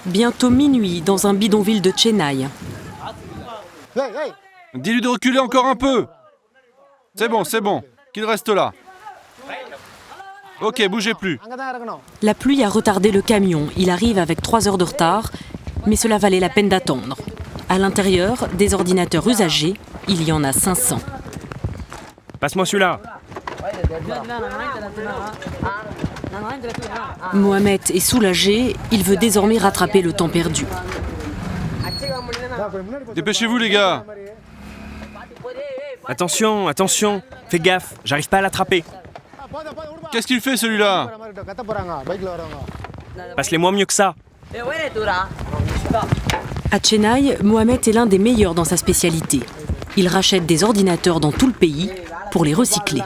Bientôt minuit dans un bidonville de Chennai. Dis-lui de reculer encore un peu. C'est bon, qu'il reste là. Ok, bougez plus. La pluie a retardé le camion. Il arrive avec 3 heures de retard, mais cela valait la peine d'attendre. À l'intérieur, des ordinateurs usagés, il y en a 500. Passe-moi celui-là. Mohamed est soulagé, il veut désormais rattraper le temps perdu. Dépêchez-vous les gars. Attention, fais gaffe, j'arrive pas à l'attraper. Qu'est-ce qu'il fait celui-là? Passe-les-moi mieux que ça. À Chennai, Mohamed est l'un des meilleurs dans sa spécialité. Il rachète des ordinateurs dans tout le pays pour les recycler.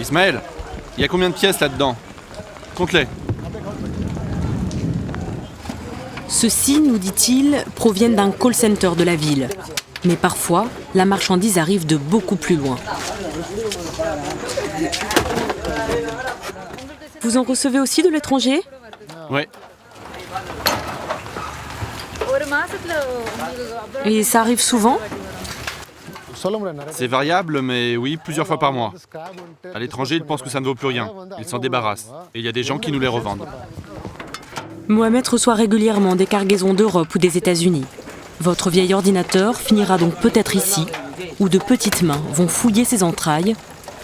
Ismaël, il y a combien de pièces là-dedans? Compte-les. Ceux-ci, nous dit-il, proviennent d'un call center de la ville. Mais parfois, la marchandise arrive de beaucoup plus loin. Vous en recevez aussi de l'étranger? Ouais. Et ça arrive souvent? C'est variable, mais oui, plusieurs fois par mois. À l'étranger, ils pensent que ça ne vaut plus rien. Ils s'en débarrassent. Et il y a des gens qui nous les revendent. Mohamed reçoit régulièrement des cargaisons d'Europe ou des États-Unis. Votre vieil ordinateur finira donc peut-être ici, où de petites mains vont fouiller ses entrailles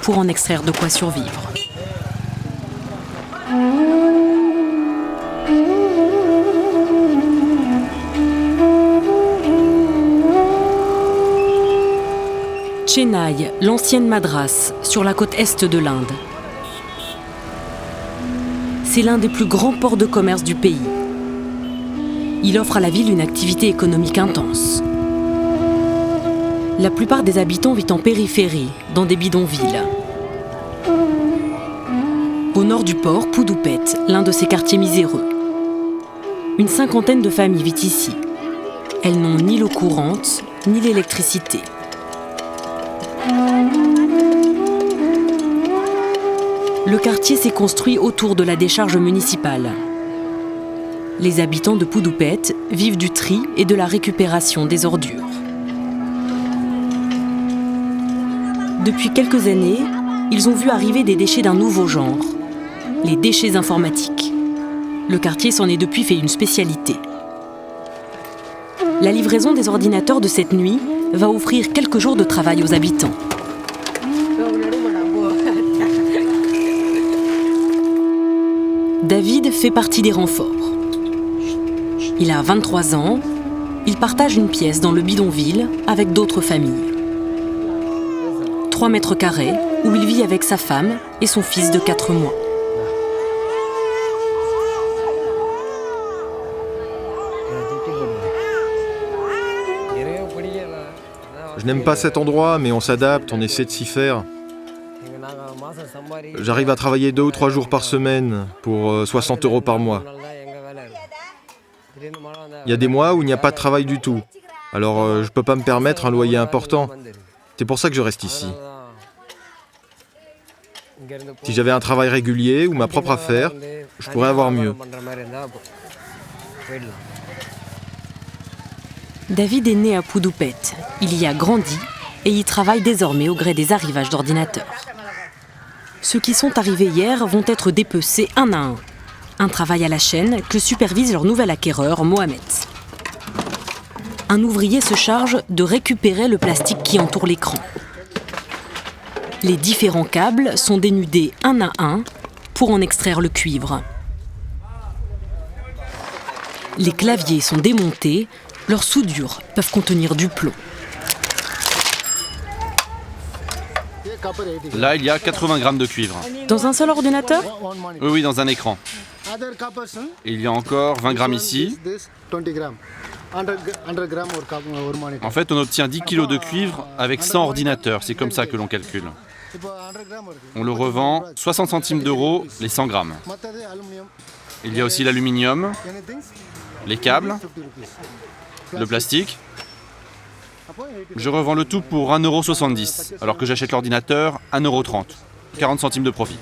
pour en extraire de quoi survivre. Chennai, l'ancienne Madras, sur la côte est de l'Inde. C'est l'un des plus grands ports de commerce du pays. Il offre à la ville une activité économique intense. La plupart des habitants vivent en périphérie, dans des bidonvilles. Au nord du port, Puduppet, l'un de ces quartiers miséreux. Une 50aine de familles vivent ici. Elles n'ont ni l'eau courante, ni l'électricité. Le quartier s'est construit autour de la décharge municipale. Les habitants de Puduppet vivent du tri et de la récupération des ordures. Depuis quelques années, ils ont vu arriver des déchets d'un nouveau genre, les déchets informatiques. Le quartier s'en est depuis fait une spécialité. La livraison des ordinateurs de cette nuit va offrir quelques jours de travail aux habitants. David fait partie des renforts. Il a 23 ans, il partage une pièce dans le bidonville avec d'autres familles. 3 mètres carrés où il vit avec sa femme et son fils de 4 mois. Je n'aime pas cet endroit, mais on s'adapte, on essaie de s'y faire. J'arrive à travailler 2 ou 3 jours par semaine pour 60 € par mois. Il y a des mois où il n'y a pas de travail du tout. Alors je ne peux pas me permettre un loyer important. C'est pour ça que je reste ici. Si j'avais un travail régulier ou ma propre affaire, je pourrais avoir mieux. David est né à Puduppet. Il y a grandi et y travaille désormais au gré des arrivages d'ordinateurs. Ceux qui sont arrivés hier vont être dépecés un à un. Un travail à la chaîne que supervise leur nouvel acquéreur, Mohamed. Un ouvrier se charge de récupérer le plastique qui entoure l'écran. Les différents câbles sont dénudés un à un pour en extraire le cuivre. Les claviers sont démontés, leurs soudures peuvent contenir du plomb. Là, il y a 80 grammes de cuivre. Dans un seul ordinateur? Oui, dans un écran. Et il y a encore 20 grammes ici. En fait, on obtient 10 kilos de cuivre avec 100 ordinateurs. C'est comme ça que l'on calcule. On le revend 60 centimes d'euros les 100 grammes. Il y a aussi l'aluminium, les câbles, le plastique Je revends le tout pour 1,70 €, alors que j'achète l'ordinateur 1,30 €. 40 centimes de profit.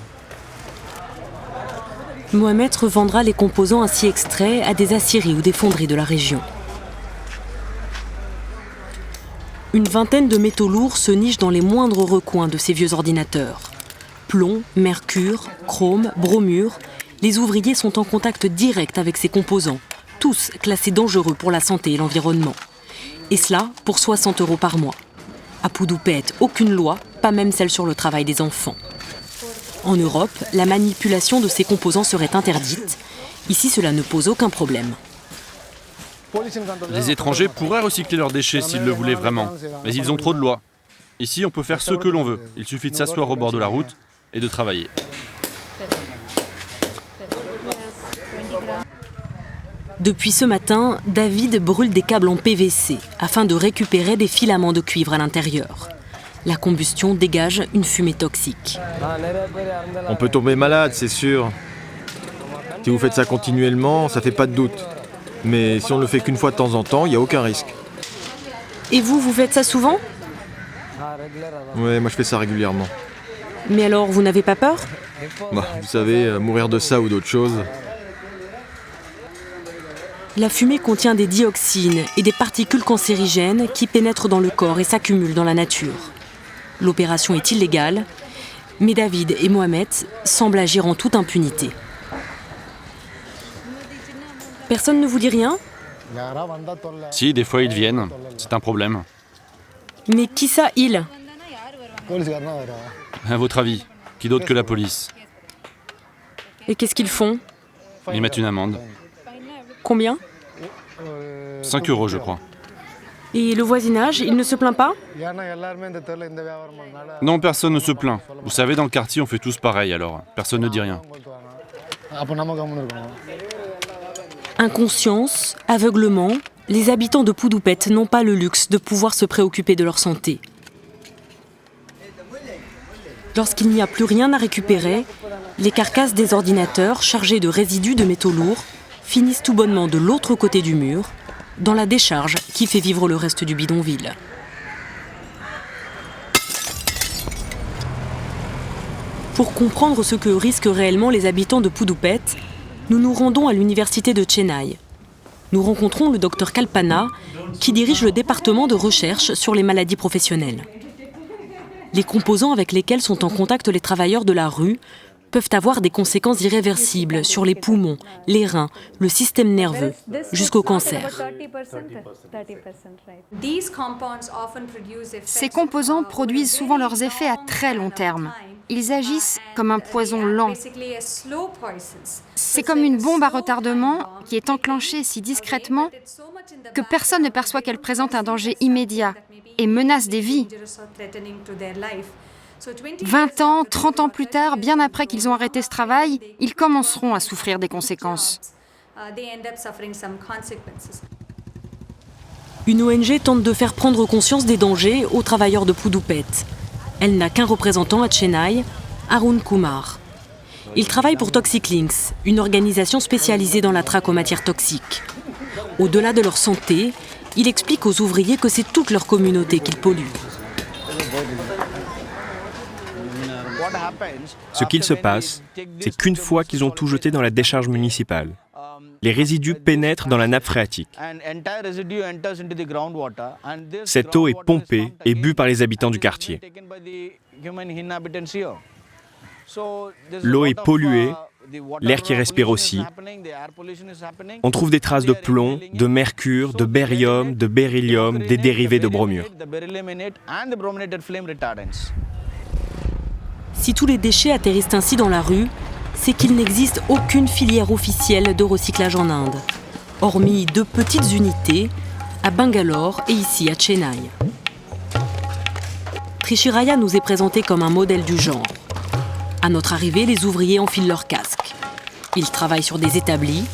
Mohamed revendra les composants ainsi extraits à des aciéries ou des fonderies de la région. Une vingtaine de métaux lourds se nichent dans les moindres recoins de ces vieux ordinateurs. Plomb, mercure, chrome, bromure, les ouvriers sont en contact direct avec ces composants, tous classés dangereux pour la santé et l'environnement. Et cela pour 60 € par mois. À Poudoupet, aucune loi, pas même celle sur le travail des enfants. En Europe, la manipulation de ces composants serait interdite. Ici, cela ne pose aucun problème. Les étrangers pourraient recycler leurs déchets s'ils le voulaient vraiment, mais ils ont trop de lois. Ici, on peut faire ce que l'on veut. Il suffit de s'asseoir au bord de la route et de travailler. Depuis ce matin, David brûle des câbles en PVC afin de récupérer des filaments de cuivre à l'intérieur. La combustion dégage une fumée toxique. On peut tomber malade, c'est sûr. Si vous faites ça continuellement, ça fait pas de doute. Mais si on ne le fait qu'une fois de temps en temps, il n'y a aucun risque. Et vous faites ça souvent ? Ouais, moi je fais ça régulièrement. Mais alors, vous n'avez pas peur ? Bah, vous savez, mourir de ça ou d'autre chose. La fumée contient des dioxines et des particules cancérigènes qui pénètrent dans le corps et s'accumulent dans la nature. L'opération est illégale, mais David et Mohamed semblent agir en toute impunité. Personne ne vous dit rien ? Si, des fois ils viennent, c'est un problème. Mais qui ça, il ? À votre avis, qui d'autre que la police? Et qu'est-ce qu'ils font ? Ils mettent une amende. Combien ? 5 € je crois. Et le voisinage, il ne se plaint pas ? Non, personne ne se plaint. Vous savez, dans le quartier, on fait tous pareil, alors personne ne dit rien. Inconscience, aveuglement, les habitants de Poudoupet n'ont pas le luxe de pouvoir se préoccuper de leur santé. Lorsqu'il n'y a plus rien à récupérer, les carcasses des ordinateurs chargés de résidus de métaux lourds finissent tout bonnement de l'autre côté du mur, dans la décharge qui fait vivre le reste du bidonville. Pour comprendre ce que risquent réellement les habitants de Poudoupet, nous nous rendons à l'université de Chennai. Nous rencontrons le docteur Kalpana, qui dirige le département de recherche sur les maladies professionnelles. Les composants avec lesquels sont en contact les travailleurs de la rue peuvent avoir des conséquences irréversibles sur les poumons, les reins, le système nerveux, jusqu'au cancer. Ces composants produisent souvent leurs effets à très long terme. Ils agissent comme un poison lent. C'est comme une bombe à retardement qui est enclenchée si discrètement que personne ne perçoit qu'elle présente un danger immédiat et menace des vies. 20 ans, 30 ans plus tard, bien après qu'ils ont arrêté ce travail, ils commenceront à souffrir des conséquences. Une ONG tente de faire prendre conscience des dangers aux travailleurs de Poudoupet. Elle n'a qu'un représentant à Chennai, Arun Kumar. Il travaille pour Toxic Links, une organisation spécialisée dans la traque aux matières toxiques. Au-delà de leur santé, il explique aux ouvriers que c'est toute leur communauté qu'ils polluent. Ce qu'il se passe, c'est qu'une fois qu'ils ont tout jeté dans la décharge municipale, les résidus pénètrent dans la nappe phréatique. Cette eau est pompée et bue par les habitants du quartier. L'eau est polluée, l'air qui respire aussi. On trouve des traces de plomb, de mercure, de barium, de beryllium, des dérivés de bromure. Si tous les déchets atterrissent ainsi dans la rue, c'est qu'il n'existe aucune filière officielle de recyclage en Inde, hormis 2 petites unités, à Bangalore et ici à Chennai. Trishiraya nous est présenté comme un modèle du genre. À notre arrivée, les ouvriers enfilent leurs casques. Ils travaillent sur des établis,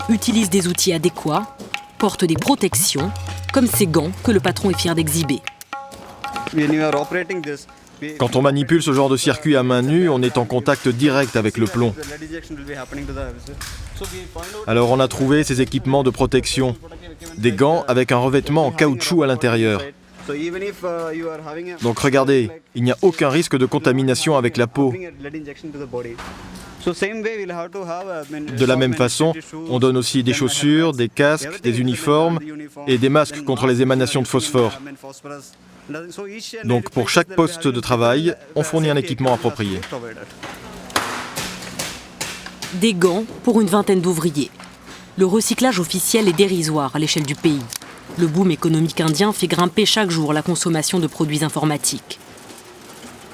utilisent des outils adéquats, portent des protections, comme ces gants que le patron est fier d'exhiber. Quand on manipule ce genre de circuit à main nue, on est en contact direct avec le plomb. Alors on a trouvé ces équipements de protection, des gants avec un revêtement en caoutchouc à l'intérieur. Donc regardez, il n'y a aucun risque de contamination avec la peau. De la même façon, on donne aussi des chaussures, des casques, des uniformes et des masques contre les émanations de phosphore. Donc pour chaque poste de travail, on fournit un équipement approprié. Des gants pour une vingtaine d'ouvriers. Le recyclage officiel est dérisoire à l'échelle du pays. Le boom économique indien fait grimper chaque jour la consommation de produits informatiques.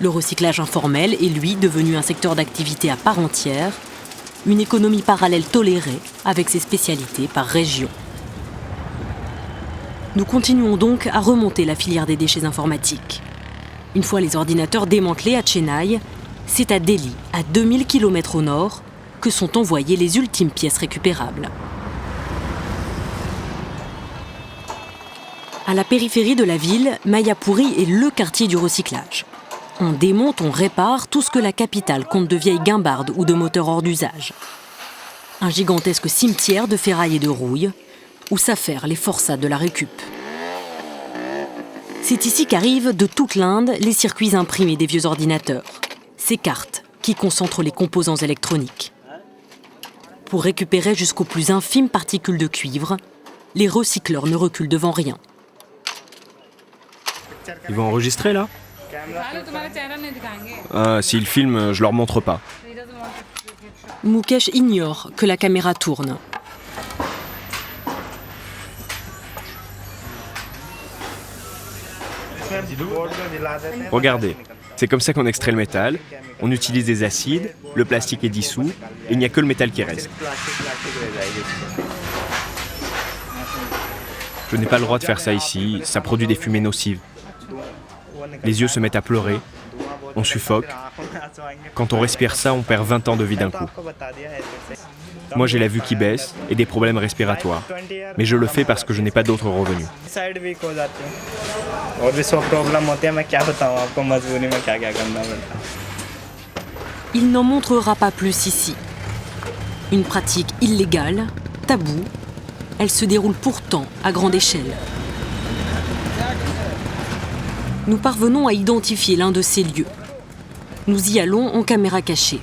Le recyclage informel est, lui, devenu un secteur d'activité à part entière, une économie parallèle tolérée avec ses spécialités par région. Nous continuons donc à remonter la filière des déchets informatiques. Une fois les ordinateurs démantelés à Chennai, c'est à Delhi, à 2000 km au nord, que sont envoyées les ultimes pièces récupérables. À la périphérie de la ville, Mayapuri est le quartier du recyclage. On démonte, on répare tout ce que la capitale compte de vieilles guimbardes ou de moteurs hors d'usage. Un gigantesque cimetière de ferraille et de rouille, où s'affairent les forçats de la récup. C'est ici qu'arrivent de toute l'Inde les circuits imprimés des vieux ordinateurs, ces cartes qui concentrent les composants électroniques. Pour récupérer jusqu'aux plus infimes particules de cuivre, les recycleurs ne reculent devant rien. Ils vont enregistrer là ? S'ils filment, je leur montre pas. Mukesh ignore que la caméra tourne. Regardez, c'est comme ça qu'on extrait le métal. On utilise des acides, le plastique est dissous, et il n'y a que le métal qui reste. Je n'ai pas le droit de faire ça ici, ça produit des fumées nocives. Les yeux se mettent à pleurer, on suffoque. Quand on respire ça, on perd 20 ans de vie d'un coup. Moi, j'ai la vue qui baisse et des problèmes respiratoires. Mais je le fais parce que je n'ai pas d'autres revenus. Il n'en montrera pas plus ici. Une pratique illégale, taboue, elle se déroule pourtant à grande échelle. Nous parvenons à identifier l'un de ces lieux. Nous y allons en caméra cachée.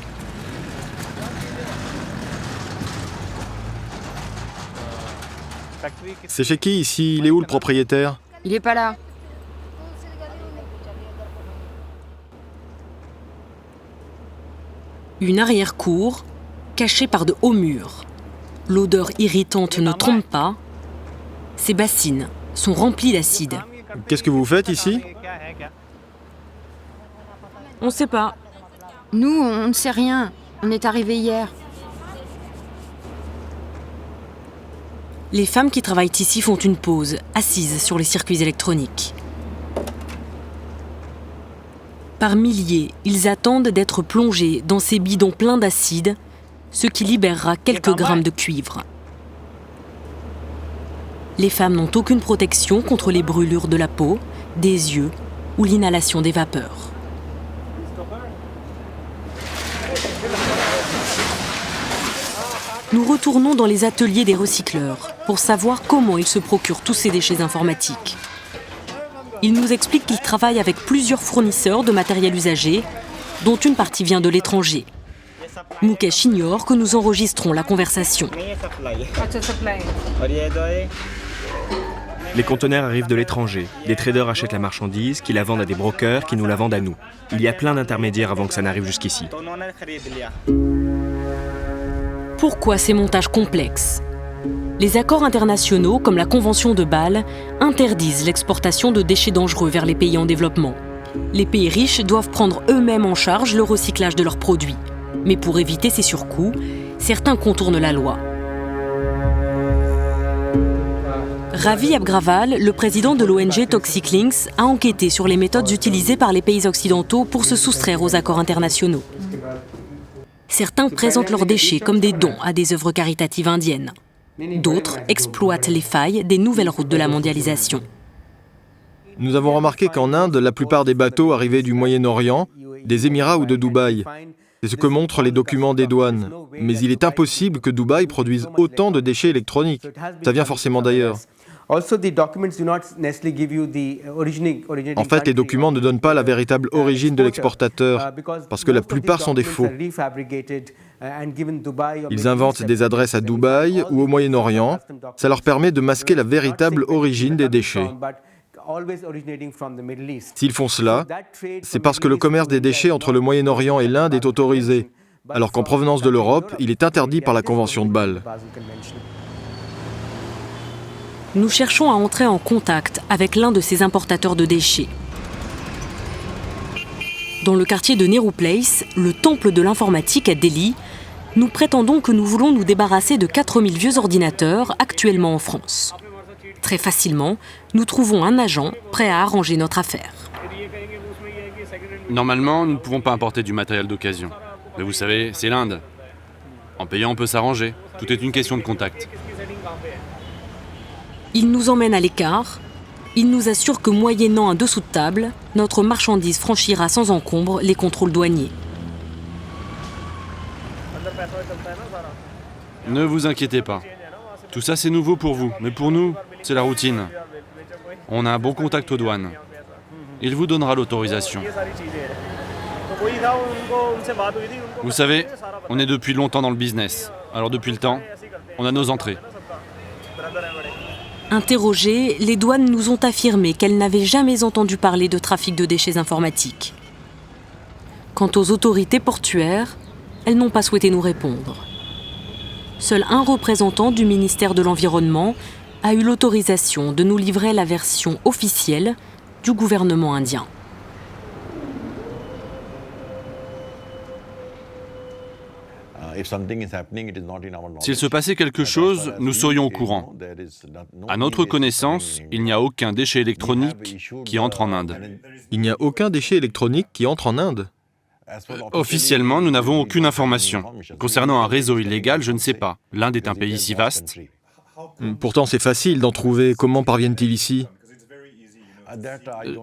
C'est chez qui ici? Il est où le propriétaire? Il est pas là. Une arrière-cour, cachée par de hauts murs. L'odeur irritante ne trompe pas. Ces bassines sont remplies d'acide. Qu'est-ce que vous faites ici? On ne sait pas. Nous, on ne sait rien. On est arrivés hier. Les femmes qui travaillent ici font une pause, assises sur les circuits électroniques. Par milliers, ils attendent d'être plongés dans ces bidons pleins d'acide, ce qui libérera quelques grammes de cuivre. Les femmes n'ont aucune protection contre les brûlures de la peau, des yeux ou l'inhalation des vapeurs. Nous retournons dans les ateliers des recycleurs pour savoir comment ils se procurent tous ces déchets informatiques. Ils nous expliquent qu'ils travaillent avec plusieurs fournisseurs de matériel usagé, dont une partie vient de l'étranger. Mukesh ignore que nous enregistrons la conversation. Les conteneurs arrivent de l'étranger. Des traders achètent la marchandise, qui la vendent à des brokers, qui nous la vendent à nous. Il y a plein d'intermédiaires avant que ça n'arrive jusqu'ici. Pourquoi ces montages complexes ? Les accords internationaux, comme la Convention de Bâle, interdisent l'exportation de déchets dangereux vers les pays en développement. Les pays riches doivent prendre eux-mêmes en charge le recyclage de leurs produits. Mais pour éviter ces surcoûts, certains contournent la loi. Ravi Abgraval, le président de l'ONG Toxic Links, a enquêté sur les méthodes utilisées par les pays occidentaux pour se soustraire aux accords internationaux. Certains présentent leurs déchets comme des dons à des œuvres caritatives indiennes. D'autres exploitent les failles des nouvelles routes de la mondialisation. Nous avons remarqué qu'en Inde, la plupart des bateaux arrivaient du Moyen-Orient, des Émirats ou de Dubaï. C'est ce que montrent les documents des douanes. Mais il est impossible que Dubaï produise autant de déchets électroniques. Ça vient forcément d'ailleurs. En fait, les documents ne donnent pas la véritable origine de l'exportateur, parce que la plupart sont des faux. Ils inventent des adresses à Dubaï ou au Moyen-Orient. Ça leur permet de masquer la véritable origine des déchets. S'ils font cela, c'est parce que le commerce des déchets entre le Moyen-Orient et l'Inde est autorisé, alors qu'en provenance de l'Europe, il est interdit par la Convention de Bâle. Nous cherchons à entrer en contact avec l'un de ces importateurs de déchets. Dans le quartier de Nehru Place, le temple de l'informatique à Delhi, nous prétendons que nous voulons nous débarrasser de 4000 vieux ordinateurs actuellement en France. Très facilement, nous trouvons un agent prêt à arranger notre affaire. Normalement, nous ne pouvons pas importer du matériel d'occasion. Mais vous savez, c'est l'Inde. En payant, on peut s'arranger. Tout est une question de contact. Il nous emmène à l'écart. Il nous assure que moyennant un dessous de table, notre marchandise franchira sans encombre les contrôles douaniers. Ne vous inquiétez pas. Tout ça, c'est nouveau pour vous. Mais pour nous, c'est la routine. On a un bon contact aux douanes. Il vous donnera l'autorisation. Vous savez, on est depuis longtemps dans le business. Alors depuis le temps, on a nos entrées. Interrogées, les douanes nous ont affirmé qu'elles n'avaient jamais entendu parler de trafic de déchets informatiques. Quant aux autorités portuaires, elles n'ont pas souhaité nous répondre. Seul un représentant du ministère de l'Environnement a eu l'autorisation de nous livrer la version officielle du gouvernement indien. S'il se passait quelque chose, nous serions au courant. À notre connaissance, il n'y a aucun déchet électronique qui entre en Inde. Il n'y a aucun déchet électronique qui entre en Inde. Officiellement, nous n'avons aucune information. Concernant un réseau illégal, je ne sais pas. L'Inde est un pays si vaste. Pourtant, c'est facile d'en trouver. Comment parviennent-ils ici ?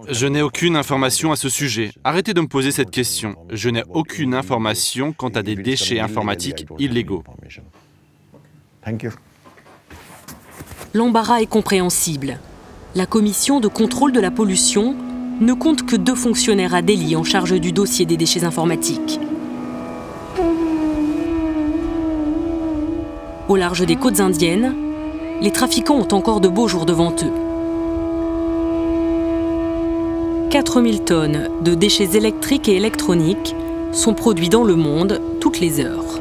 Je n'ai aucune information à ce sujet. Arrêtez de me poser cette question. Je n'ai aucune information quant à des déchets informatiques illégaux. L'embarras est compréhensible. La commission de contrôle de la pollution ne compte que 2 fonctionnaires à Delhi en charge du dossier des déchets informatiques. Au large des côtes indiennes, les trafiquants ont encore de beaux jours devant eux. 4000 tonnes de déchets électriques et électroniques sont produits dans le monde toutes les heures.